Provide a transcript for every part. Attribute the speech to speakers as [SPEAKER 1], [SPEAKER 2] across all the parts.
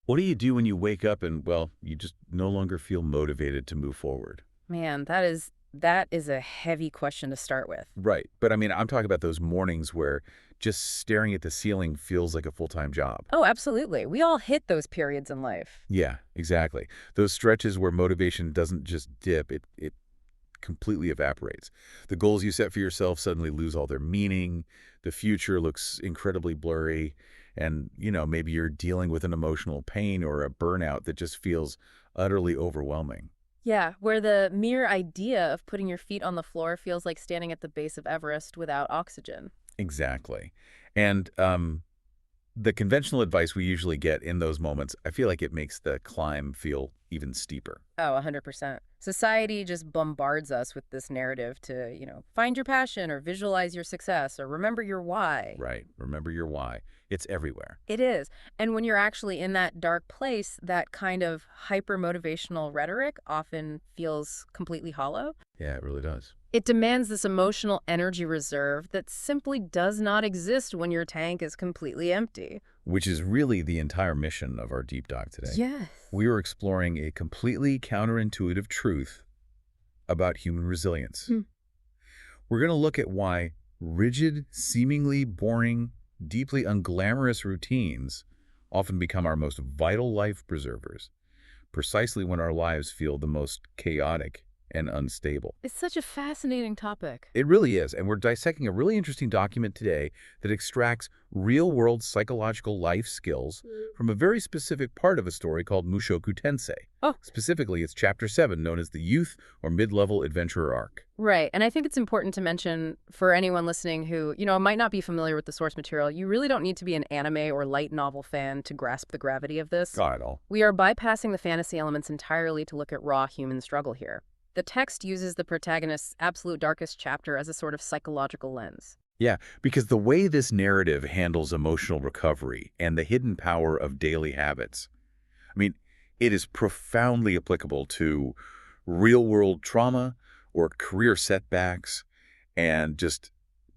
[SPEAKER 1] What do you do when you wake up and, well, you just no longer feel motivated to move forward?
[SPEAKER 2] Man, that is a heavy question to start with.
[SPEAKER 1] Right. But I mean, I'm talking about those mornings where just staring at the ceiling feels like a full-time job.
[SPEAKER 2] Oh, absolutely. We all hit those periods in life.
[SPEAKER 1] Yeah, exactly. Those stretches where motivation doesn't just dip, it completely evaporates. The goals you set for yourself suddenly lose all their meaning. The future looks incredibly blurry. And, maybe you're dealing with an emotional pain or a burnout that just feels utterly overwhelming.
[SPEAKER 2] Yeah, where the mere idea of putting your feet on the floor feels like standing at the base of Everest without oxygen.
[SPEAKER 1] Exactly. And the conventional advice we usually get in those moments, I feel like it makes the climb feel even steeper.
[SPEAKER 2] Oh, 100%. Society just bombards us with this narrative to, find your passion or visualize your success or remember your why.
[SPEAKER 1] Right. Remember your why. It's everywhere.
[SPEAKER 2] It is. And when you're actually in that dark place, that kind of hyper motivational rhetoric often feels completely hollow.
[SPEAKER 1] Yeah, it really does.
[SPEAKER 2] It demands this emotional energy reserve that simply does not exist when your tank is completely empty.
[SPEAKER 1] Which is really the entire mission of our deep dive today.
[SPEAKER 2] Yes.
[SPEAKER 1] We are exploring a completely counterintuitive truth about human resilience.
[SPEAKER 2] Hmm.
[SPEAKER 1] We're going to look at why rigid, seemingly boring, deeply unglamorous routines often become our most vital life preservers, precisely when our lives feel the most chaotic and unstable.
[SPEAKER 2] It's such a fascinating topic.
[SPEAKER 1] It really is, and we're dissecting a really interesting document today that extracts real-world psychological life skills from a very specific part of a story called Mushoku Tensei.
[SPEAKER 2] Oh,
[SPEAKER 1] Specifically, it's Chapter 7, known as the Youth or Mid-Level Adventurer Arc.
[SPEAKER 2] right. And I think it's important to mention for anyone listening who, might not be familiar with the source material, you really don't need to be an anime or light novel fan to grasp the gravity of this.
[SPEAKER 1] Got it all.
[SPEAKER 2] We are bypassing the fantasy elements entirely to look at raw human struggle here. The text uses the protagonist's absolute darkest chapter as a sort of psychological lens.
[SPEAKER 1] Yeah, because the way this narrative handles emotional recovery and the hidden power of daily habits, I mean, it is profoundly applicable to real-world trauma or career setbacks and just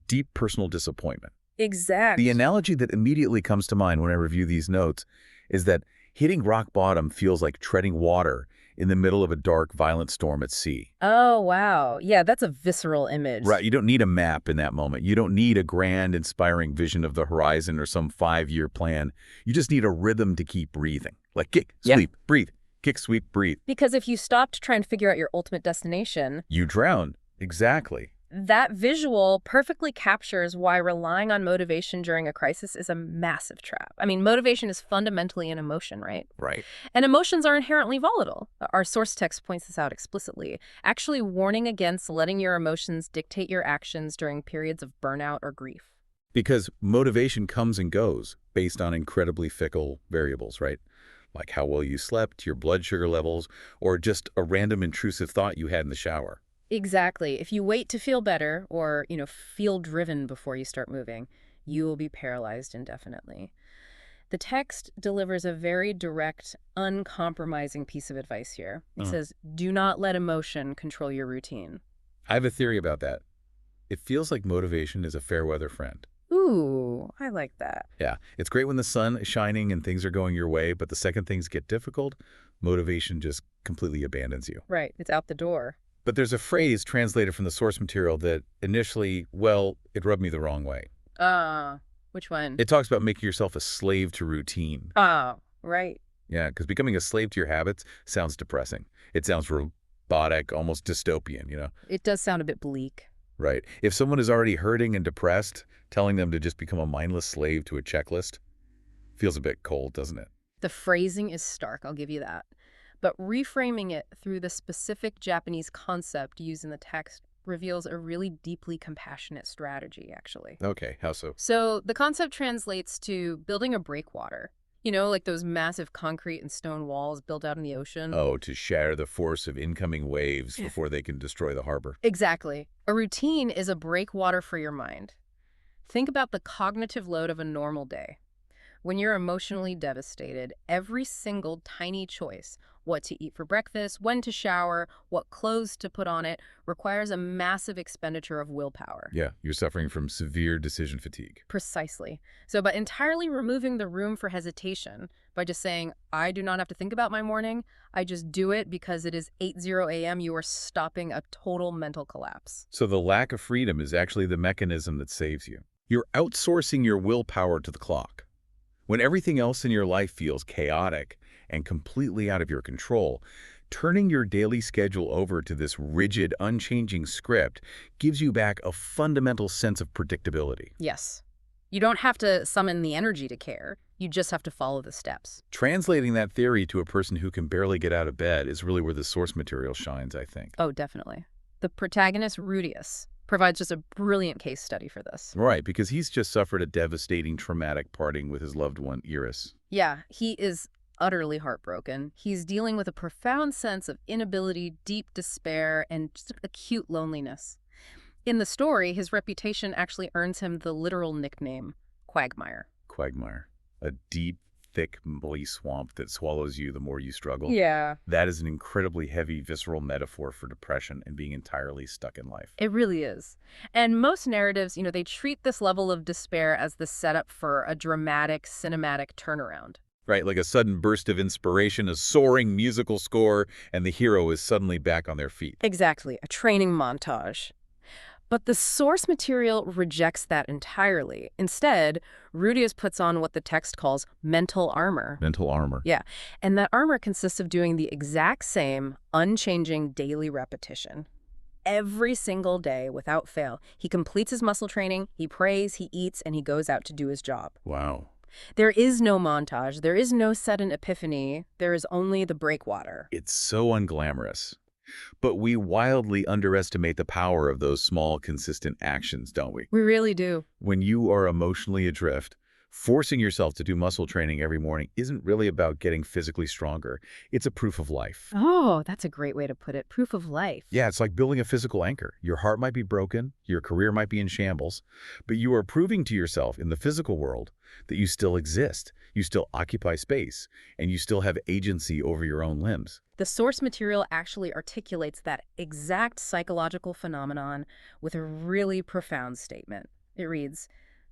[SPEAKER 1] deep personal disappointment. The
[SPEAKER 2] Exact.
[SPEAKER 1] analogy that immediately comes to mind when I review these notes is that hitting rock bottom feels like treading water in the middle of a dark, violent storm at sea.
[SPEAKER 2] Oh, wow. Yeah, that's a visceral image.
[SPEAKER 1] Right, you don't need a map in that moment. You don't need a grand, inspiring vision of the horizon or some 5-year plan. You just need a rhythm to keep breathing. Like kick,
[SPEAKER 2] Yeah.
[SPEAKER 1] sweep, breathe. Kick, sweep, breathe.
[SPEAKER 2] Because if you stop to try and figure out your ultimate destination,
[SPEAKER 1] You drown. Exactly.
[SPEAKER 2] that visual perfectly captures why relying on motivation during a crisis is a massive trap. I mean, motivation is fundamentally an emotion, right?
[SPEAKER 1] Right.
[SPEAKER 2] And emotions are inherently volatile. Our source text points this out explicitly, actually warning against letting your emotions dictate your actions during periods of burnout or grief.
[SPEAKER 1] Because motivation comes and goes based on incredibly fickle variables, right? Like how well you slept, your blood sugar levels, or just a random intrusive thought you had in the shower.
[SPEAKER 2] Exactly. If you wait to feel better or, feel driven before you start moving, you will be paralyzed indefinitely. The text delivers a very direct, uncompromising piece of advice here. It says, do not let emotion control your routine.
[SPEAKER 1] I have a theory about that. It feels like motivation is a fair weather friend.
[SPEAKER 2] Ooh, I like that.
[SPEAKER 1] Yeah, it's great when the sun is shining and things are going your way, but the second things get difficult, motivation just completely abandons you.
[SPEAKER 2] Right, it's out the door.
[SPEAKER 1] But there's a phrase translated from the source material that initially, well, it rubbed me the wrong way.
[SPEAKER 2] Which one?
[SPEAKER 1] It talks about making yourself a slave to routine.
[SPEAKER 2] Oh, right.
[SPEAKER 1] Yeah, because becoming a slave to your habits sounds depressing. It sounds robotic, almost dystopian,
[SPEAKER 2] It does sound a bit bleak.
[SPEAKER 1] Right. If someone is already hurting and depressed, telling them to just become a mindless slave to a checklist feels a bit cold, doesn't it?
[SPEAKER 2] The phrasing is stark, I'll give you that. But reframing it through the specific Japanese concept used in the text reveals a really deeply compassionate strategy, actually.
[SPEAKER 1] Okay, how so?
[SPEAKER 2] So the concept translates to building a breakwater. Like those massive concrete and stone walls built out in the ocean.
[SPEAKER 1] Oh, to shatter the force of incoming waves before they can destroy the harbor.
[SPEAKER 2] Exactly. A routine is a breakwater for your mind. Think about the cognitive load of a normal day. When you're emotionally devastated, every single tiny choice, what to eat for breakfast, when to shower, what clothes to put on it, requires a massive expenditure of willpower.
[SPEAKER 1] Yeah, you're suffering from severe decision fatigue.
[SPEAKER 2] Precisely. So by entirely removing the room for hesitation, by just saying, I do not have to think about my morning. I just do it because it is 8:00 a.m. You are stopping a total mental collapse.
[SPEAKER 1] So the lack of freedom is actually the mechanism that saves you. You're outsourcing your willpower to the clock. When everything else in your life feels chaotic and completely out of your control, turning your daily schedule over to this rigid, unchanging script gives you back a fundamental sense of predictability.
[SPEAKER 2] Yes. You don't have to summon the energy to care. You just have to follow the steps.
[SPEAKER 1] Translating that theory to a person who can barely get out of bed is really where the source material shines, I think.
[SPEAKER 2] Oh, definitely. The protagonist, Rudius, provides just a brilliant case study for this.
[SPEAKER 1] Right, because he's just suffered a devastating traumatic parting with his loved one, Iris.
[SPEAKER 2] Yeah, he is utterly heartbroken. He's dealing with a profound sense of inability, deep despair, and just acute loneliness. In the story, his reputation actually earns him the literal nickname, Quagmire.
[SPEAKER 1] Quagmire. A deep, thick, muddy swamp that swallows you the more you struggle.
[SPEAKER 2] Yeah.
[SPEAKER 1] That is an incredibly heavy, visceral metaphor for depression and being entirely stuck in life.
[SPEAKER 2] It really is. And most narratives, they treat this level of despair as the setup for a dramatic, cinematic turnaround.
[SPEAKER 1] Right, like a sudden burst of inspiration, a soaring musical score, and the hero is suddenly back on their feet.
[SPEAKER 2] Exactly, a training montage. But the source material rejects that entirely. Instead, Rudius puts on what the text calls mental armor.
[SPEAKER 1] Mental armor.
[SPEAKER 2] Yeah, and that armor consists of doing the exact same, unchanging daily repetition. Every single day, without fail, he completes his muscle training, he prays, he eats, and he goes out to do his job.
[SPEAKER 1] Wow.
[SPEAKER 2] There is no montage, there is no sudden epiphany, there is only the breakwater.
[SPEAKER 1] It's so unglamorous. But we wildly underestimate the power of those small, consistent actions, don't we?
[SPEAKER 2] We really do.
[SPEAKER 1] When you are emotionally adrift, forcing yourself to do muscle training every morning isn't really about getting physically stronger. It's a proof of life.
[SPEAKER 2] Oh, that's a great way to put it. Proof of life.
[SPEAKER 1] Yeah, it's like building a physical anchor. Your heart might be broken, your career might be in shambles, but you are proving to yourself in the physical world that you still exist, you still occupy space, and you still have agency over your own limbs.
[SPEAKER 2] The source material actually articulates that exact psychological phenomenon with a really profound statement. It reads,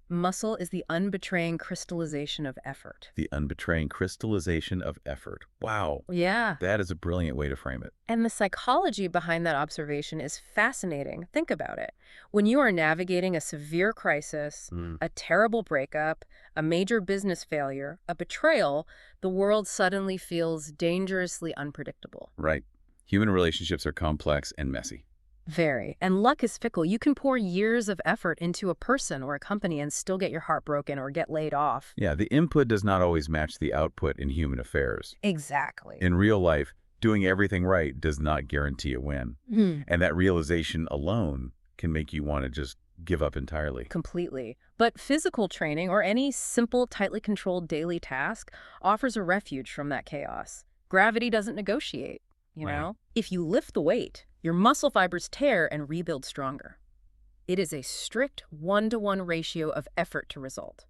[SPEAKER 2] "Muscle is the unbetraying crystallization of effort."
[SPEAKER 1] The unbetraying crystallization of effort. Wow.
[SPEAKER 2] Yeah.
[SPEAKER 1] That is a brilliant way to frame it.
[SPEAKER 2] And the psychology behind that observation is fascinating. Think about it. When you are navigating a severe crisis, a terrible breakup, a major business failure, a betrayal, the world suddenly feels dangerously unpredictable.
[SPEAKER 1] Right. Human relationships are complex and messy.
[SPEAKER 2] Very. And luck is fickle. You can pour years of effort into a person or a company and still get your heart broken or get laid off.
[SPEAKER 1] Yeah, the input does not always match the output in human affairs.
[SPEAKER 2] Exactly.
[SPEAKER 1] In real life, doing everything right does not guarantee a win. And that realization alone can make you want to just give up entirely.
[SPEAKER 2] Completely. But physical training or any simple, tightly controlled daily task offers a refuge from that chaos. Gravity doesn't negotiate, you
[SPEAKER 1] Right.
[SPEAKER 2] know? If you lift the weight, your muscle fibers tear and rebuild stronger. It is a strict 1-to-1 ratio of effort to result.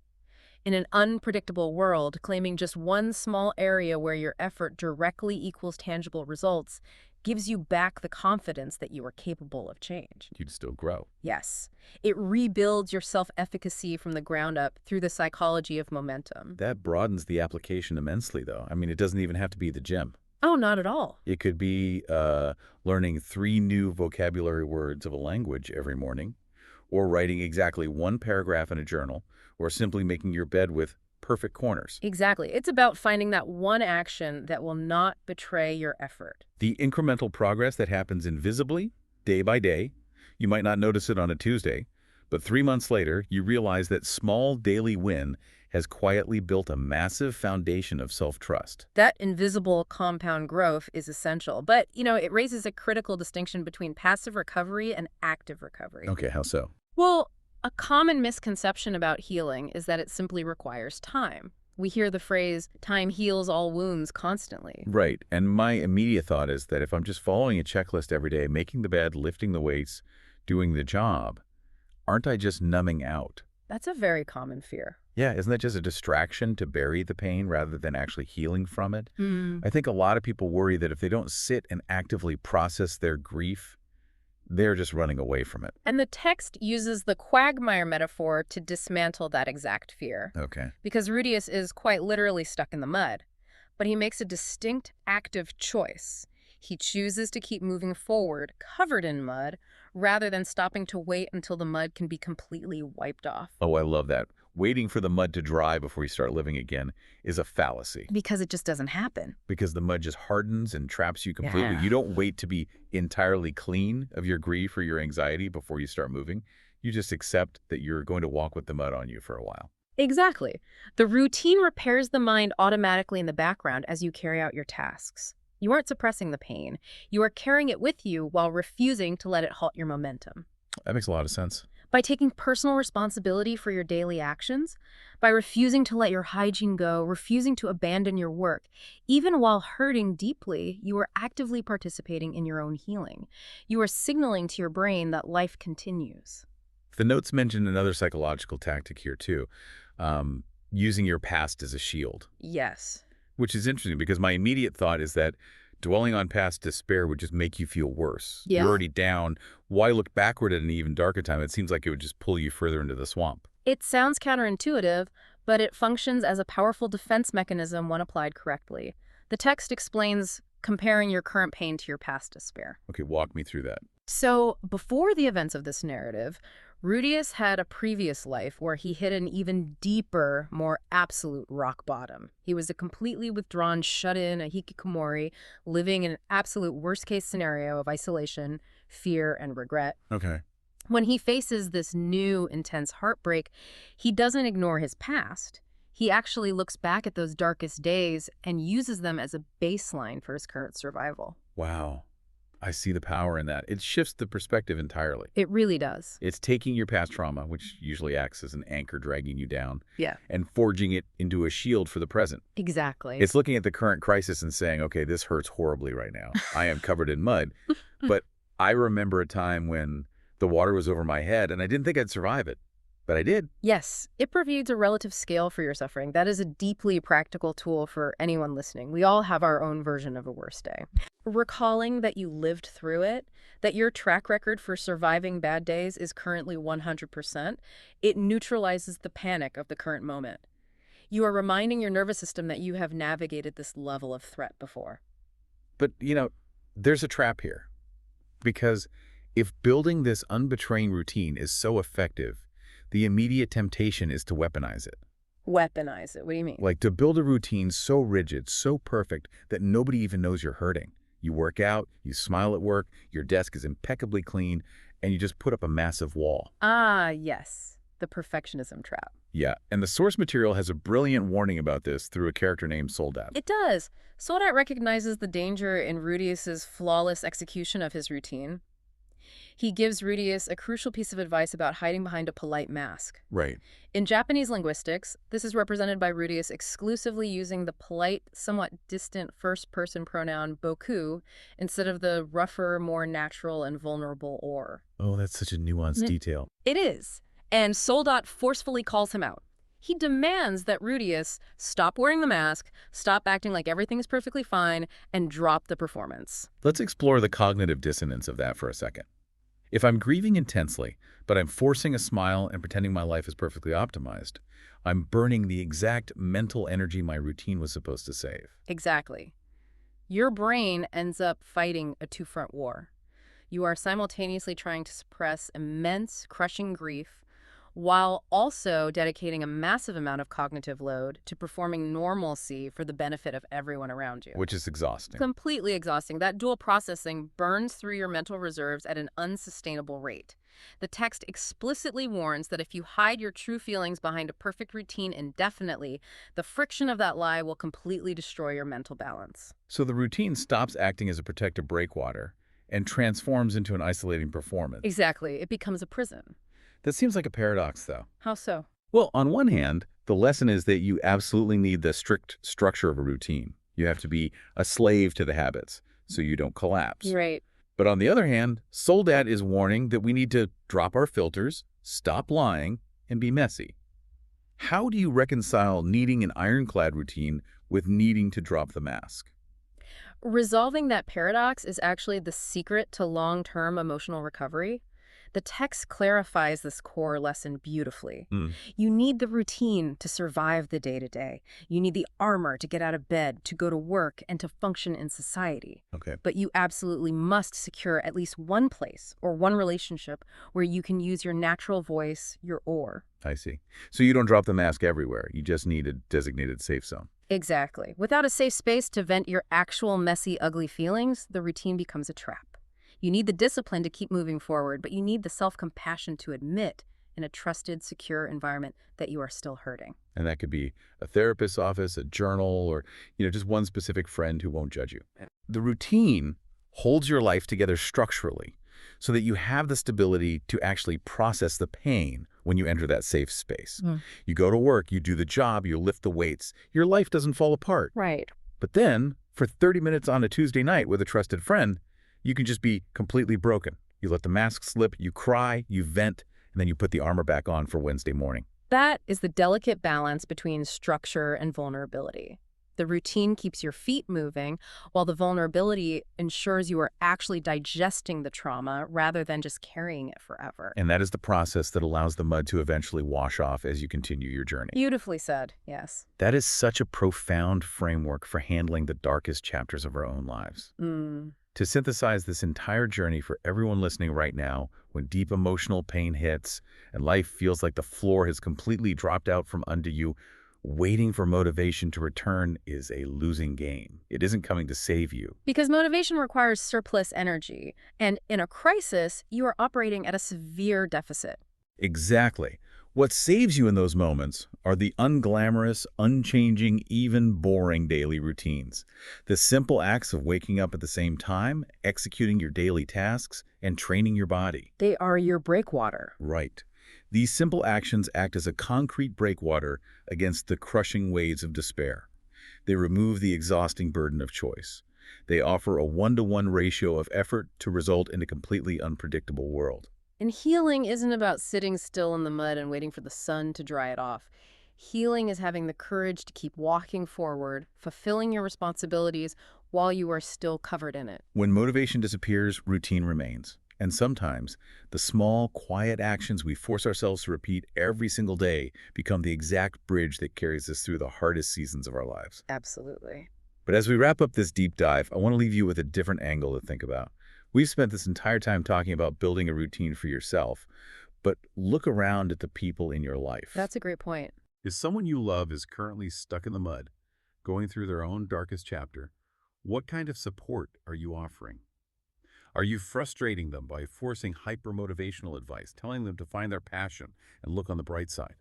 [SPEAKER 2] In an unpredictable world, claiming just one small area where your effort directly equals tangible results gives you back the confidence that you are capable of change.
[SPEAKER 1] You'd still grow.
[SPEAKER 2] Yes, it rebuilds your self-efficacy from the ground up through the psychology of momentum.
[SPEAKER 1] That broadens the application immensely, though. I mean, it doesn't even have to be the gym.
[SPEAKER 2] Oh, not at all.
[SPEAKER 1] It could be learning 3 new vocabulary words of a language every morning, or writing exactly 1 paragraph in a journal, or simply making your bed with perfect corners.
[SPEAKER 2] Exactly. It's about finding that one action that will not betray your effort.
[SPEAKER 1] The incremental progress that happens invisibly, day by day, you might not notice it on a Tuesday, but 3 months later, you realize that small daily win has quietly built a massive foundation of self-trust.
[SPEAKER 2] That invisible compound growth is essential, but, it raises a critical distinction between passive recovery and active recovery.
[SPEAKER 1] Okay, how so?
[SPEAKER 2] Well, a common misconception about healing is that it simply requires time. We hear the phrase, time heals all wounds, constantly.
[SPEAKER 1] Right, and my immediate thought is that if I'm just following a checklist every day, making the bed, lifting the weights, doing the job, aren't I just numbing out?
[SPEAKER 2] That's a very common fear.
[SPEAKER 1] Yeah, isn't that just a distraction to bury the pain rather than actually healing from it? I think a lot of people worry that if they don't sit and actively process their grief, they're just running away from it.
[SPEAKER 2] And the text uses the quagmire metaphor to dismantle that exact fear.
[SPEAKER 1] Okay.
[SPEAKER 2] Because Rudius is quite literally stuck in the mud. but he makes a distinct active choice. He chooses to keep moving forward, covered in mud, rather than stopping to wait until the mud can be completely wiped off.
[SPEAKER 1] Oh, I love that. Waiting for the mud to dry before you start living again is a fallacy
[SPEAKER 2] Because it just doesn't happen.
[SPEAKER 1] because the mud just hardens and traps you completely.
[SPEAKER 2] Yeah.
[SPEAKER 1] You don't wait to be entirely clean of your grief or your anxiety before you start moving. You just accept that you're going to walk with the mud on you for a while.
[SPEAKER 2] Exactly. The routine repairs the mind automatically in the background as you carry out your tasks. You aren't suppressing the pain. You are carrying it with you while refusing to let it halt your momentum.
[SPEAKER 1] That makes a lot of sense.
[SPEAKER 2] By taking personal responsibility for your daily actions, by refusing to let your hygiene go, refusing to abandon your work, even while hurting deeply, you are actively participating in your own healing. You are signaling to your brain that life continues.
[SPEAKER 1] The notes mentioned another psychological tactic here, too, using your past as a shield,
[SPEAKER 2] Yes.
[SPEAKER 1] which is interesting because my immediate thought is that dwelling on past despair would just make you feel worse.
[SPEAKER 2] Yeah.
[SPEAKER 1] You're already down. Why look backward at an even darker time? It seems like it would just pull you further into the swamp.
[SPEAKER 2] It sounds counterintuitive, but it functions as a powerful defense mechanism when applied correctly. The text explains comparing your current pain to your past despair.
[SPEAKER 1] Okay, walk me through that.
[SPEAKER 2] So, before the events of this narrative, Rudius had a previous life where he hit an even deeper, more absolute rock bottom. He was a completely withdrawn, shut-in, a hikikomori, living in an absolute worst-case scenario of isolation, fear, and regret.
[SPEAKER 1] Okay.
[SPEAKER 2] When he faces this new, intense heartbreak, he doesn't ignore his past. He actually looks back at those darkest days and uses them as a baseline for his current survival.
[SPEAKER 1] Wow. I see the power in that. It shifts the perspective entirely.
[SPEAKER 2] It really does.
[SPEAKER 1] It's taking your past trauma, which usually acts as an anchor dragging you down,
[SPEAKER 2] Yeah.
[SPEAKER 1] and forging it into a shield for the present.
[SPEAKER 2] Exactly.
[SPEAKER 1] It's looking at the current crisis and saying, okay, this hurts horribly right now. I am covered in mud. But I remember a time when the water was over my head and I didn't think I'd survive it, but I did.
[SPEAKER 2] Yes, it provides a relative scale for your suffering. That is a deeply practical tool for anyone listening. We all have our own version of a worst day. Recalling that you lived through it, that your track record for surviving bad days is currently 100%, it neutralizes the panic of the current moment. You are reminding your nervous system that you have navigated this level of threat before.
[SPEAKER 1] But, there's a trap here. Because if building this unbetraying routine is so effective, the immediate temptation is to weaponize it.
[SPEAKER 2] Weaponize it. What do you mean?
[SPEAKER 1] Like to build a routine so rigid, so perfect, that nobody even knows you're hurting. You work out, you smile at work, your desk is impeccably clean, and you just put up a massive wall.
[SPEAKER 2] Ah, yes. The perfectionism trap.
[SPEAKER 1] Yeah, and the source material has a brilliant warning about this through a character named Soldat.
[SPEAKER 2] It does. Soldat recognizes the danger in Rudius's flawless execution of his routine. He gives Rudius a crucial piece of advice about hiding behind a polite mask.
[SPEAKER 1] Right.
[SPEAKER 2] In Japanese linguistics, this is represented by Rudius exclusively using the polite, somewhat distant first-person pronoun boku instead of the rougher, more natural and vulnerable or.
[SPEAKER 1] Oh, that's such a nuanced
[SPEAKER 2] Mm.
[SPEAKER 1] detail.
[SPEAKER 2] It is. And Soldat forcefully calls him out. He demands that Rudius stop wearing the mask, stop acting like everything is perfectly fine, and drop the performance.
[SPEAKER 1] Let's explore the cognitive dissonance of that for a second. If I'm grieving intensely, but I'm forcing a smile and pretending my life is perfectly optimized, I'm burning the exact mental energy my routine was supposed to save.
[SPEAKER 2] Exactly. Your brain ends up fighting a two-front war. You are simultaneously trying to suppress immense, crushing grief while also dedicating a massive amount of cognitive load to performing normalcy for the benefit of everyone around you.
[SPEAKER 1] Which is exhausting.
[SPEAKER 2] Completely exhausting. That dual processing burns through your mental reserves at an unsustainable rate. The text explicitly warns that if you hide your true feelings behind a perfect routine indefinitely, the friction of that lie will completely destroy your mental balance.
[SPEAKER 1] So the routine stops acting as a protective breakwater and transforms into an isolating performance.
[SPEAKER 2] Exactly. It becomes a prison.
[SPEAKER 1] That seems like a paradox, though.
[SPEAKER 2] How so?
[SPEAKER 1] Well, on one hand, the lesson is that you absolutely need the strict structure of a routine. You have to be a slave to the habits so you don't collapse.
[SPEAKER 2] Right.
[SPEAKER 1] But on the other hand, Soldat is warning that we need to drop our filters, stop lying, and be messy. How do you reconcile needing an ironclad routine with needing to drop the mask?
[SPEAKER 2] Resolving that paradox is actually the secret to long-term emotional recovery. The text clarifies this core lesson beautifully.
[SPEAKER 1] Hmm.
[SPEAKER 2] You need the routine to survive the day-to-day. You need the armor to get out of bed, to go to work, and to function in society.
[SPEAKER 1] Okay,
[SPEAKER 2] But you absolutely must secure at least one place or one relationship where you can use your natural voice, your oar.
[SPEAKER 1] I see. So you don't drop the mask everywhere. You just need a designated safe zone.
[SPEAKER 2] Exactly. Without a safe space to vent your actual messy, ugly feelings, the routine becomes a trap. You need the discipline to keep moving forward, but you need the self-compassion to admit in a trusted, secure environment that you are still hurting.
[SPEAKER 1] And that could be a therapist's office, a journal, or, just one specific friend who won't judge you. The routine holds your life together structurally so that you have the stability to actually process the pain when you enter that safe space.
[SPEAKER 2] Mm.
[SPEAKER 1] You go to work, you do the job, you lift the weights. Your life doesn't fall apart.
[SPEAKER 2] Right.
[SPEAKER 1] But then, for 30 minutes on a Tuesday night with a trusted friend, you can just be completely broken. You let the mask slip, you cry, you vent, and then you put the armor back on for Wednesday morning.
[SPEAKER 2] That is the delicate balance between structure and vulnerability. The routine keeps your feet moving, while the vulnerability ensures you are actually digesting the trauma rather than just carrying it forever.
[SPEAKER 1] And that is the process that allows the mud to eventually wash off as you continue your journey.
[SPEAKER 2] Beautifully said, yes.
[SPEAKER 1] That is such a profound framework for handling the darkest chapters of our own lives.
[SPEAKER 2] Mm.
[SPEAKER 1] To synthesize this entire journey for everyone listening right now, when deep emotional pain hits and life feels like the floor has completely dropped out from under you, waiting for motivation to return is a losing game. It isn't coming to save you.
[SPEAKER 2] Because motivation requires surplus energy, and in a crisis, you are operating at a severe deficit.
[SPEAKER 1] Exactly. What saves you in those moments are the unglamorous, unchanging, even boring daily routines. The simple acts of waking up at the same time, executing your daily tasks, and training your body.
[SPEAKER 2] They are your breakwater.
[SPEAKER 1] Right. These simple actions act as a concrete breakwater against the crushing waves of despair. They remove the exhausting burden of choice. They offer a one-to-one ratio of effort to result in a completely unpredictable world.
[SPEAKER 2] And healing isn't about sitting still in the mud and waiting for the sun to dry it off. Healing is having the courage to keep walking forward, fulfilling your responsibilities while you are still covered in it.
[SPEAKER 1] When motivation disappears, routine remains. And sometimes, the small, quiet actions we force ourselves to repeat every single day become the exact bridge that carries us through the hardest seasons of our lives.
[SPEAKER 2] Absolutely.
[SPEAKER 1] But as we wrap up this deep dive, I want to leave you with a different angle to think about. We've spent this entire time talking about building a routine for yourself, but look around at the people in your life.
[SPEAKER 2] That's a great point.
[SPEAKER 1] If someone you love is currently stuck in the mud, going through their own darkest chapter, what kind of support are you offering? Are you frustrating them by forcing hyper-motivational advice, telling them to find their passion and look on the bright side?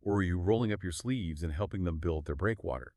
[SPEAKER 1] Or are you rolling up your sleeves and helping them build their breakwater?